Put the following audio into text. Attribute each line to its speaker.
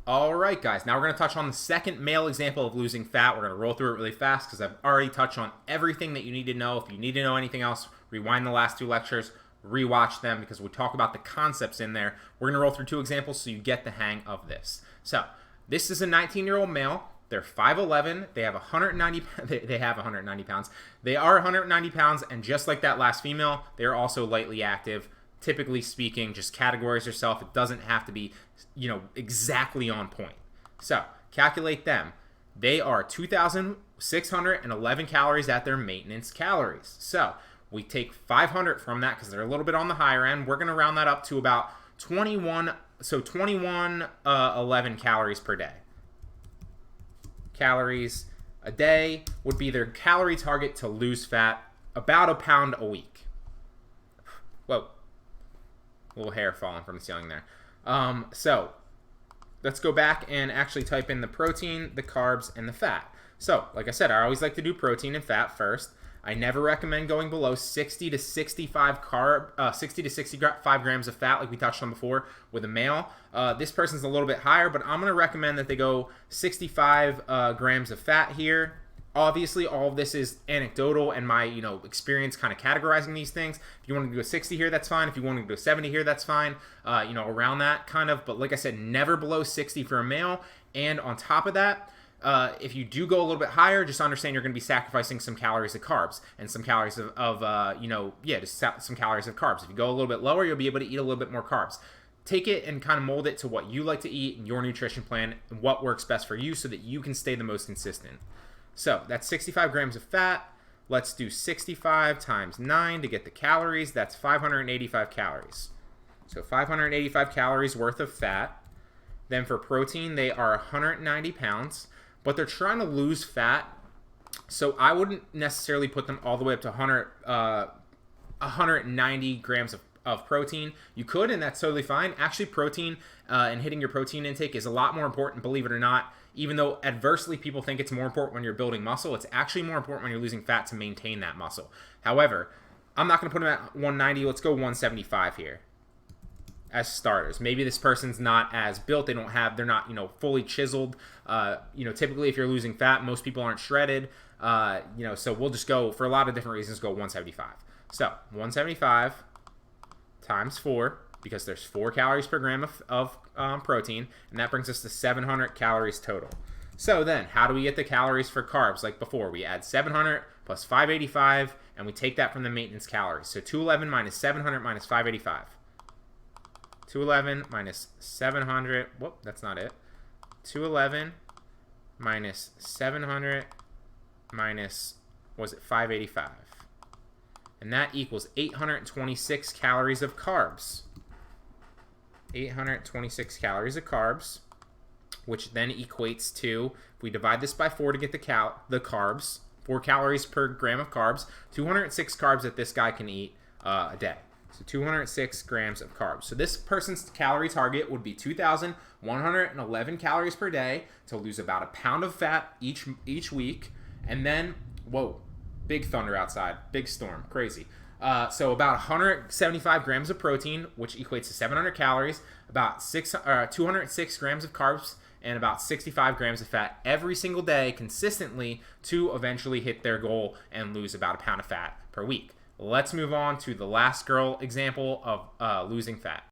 Speaker 1: All right, guys. Now we're going to touch on the second male example of losing fat. We're going to roll through it really fast because I've already touched on everything that you need to know. If you need to know anything else, rewind the last two lectures, rewatch them because we talk about the concepts in there. We're going to roll through two examples so you get the hang of this. So this is a 19-year-old male. They're 5'11". They have 190. They have 190 pounds. They are 190 pounds, and just like that last female, they are also lightly active. Typically speaking, just categorize yourself. It doesn't have to be, exactly on point. So calculate them. They are 2,611 calories at their maintenance calories. So we take 500 from that because they're a little bit on the higher end. We're going to round that up to about 21. So 2111 calories per day. Calories a day would be their calorie target to lose fat, about a pound a week. Whoa. A little hair falling from the ceiling there. So let's go back and actually type in the protein, the carbs, and the fat. So, like I said, I always like to do protein and fat first. I never recommend going below 60 to 65 grams of fat, like we touched on before with a male. This person's a little bit higher, but I'm going to recommend that they go 65 grams of fat here. Obviously, all of this is anecdotal and my experience kind of categorizing these things. If you want to do a 60 here, that's fine. If you want to do a 70 here, that's fine. Around that kind of. But like I said, never below 60 for a male. And on top of that, if you do go a little bit higher, just understand you're going to be sacrificing some calories of carbs and some calories some calories of carbs. If you go a little bit lower, you'll be able to eat a little bit more carbs. Take it and kind of mold it to what you like to eat in your nutrition plan and what works best for you so that you can stay the most consistent. So that's 65 grams of fat. Let's do 65 times 9 to get the calories. That's 585 calories. So 585 calories worth of fat. Then for protein, they are 190 pounds, but they're trying to lose fat. So I wouldn't necessarily put them all the way up to 190 grams of protein. You could, and that's totally fine. Actually, protein and hitting your protein intake is a lot more important, believe it or not. Even though adversely people think it's more important when you're building muscle, it's actually more important when you're losing fat to maintain that muscle. However, I'm not going to put them at 190. Let's go 175 here as starters. Maybe this person's not as built. They're not, fully chiseled. Typically if you're losing fat, most people aren't shredded. So we'll just go, for a lot of different reasons, go 175. So 175 times 4, because there's 4 calories per gram of protein, and that brings us to 700 calories total. So then, how do we get the calories for carbs? Like before, we add 700 plus 585, and we take that from the maintenance calories. So 211 minus 700 minus 585. 211 minus 700, whoop, that's not it. 211 minus 700 minus, 585? And that equals 826 calories of carbs. 826 calories of carbs, which then equates to, if we divide this by 4 to get the carbs, 4 calories per gram of carbs, 206 carbs that this guy can eat a day. So 206 grams of carbs. So this person's calorie target would be 2,111 calories per day to lose about a pound of fat each week. And then, whoa, big thunder outside, big storm, crazy. So about 175 grams of protein, which equates to 700 calories, about 206 grams of carbs, and about 65 grams of fat every single day consistently to eventually hit their goal and lose about a pound of fat per week. Let's move on to the last girl example of losing fat.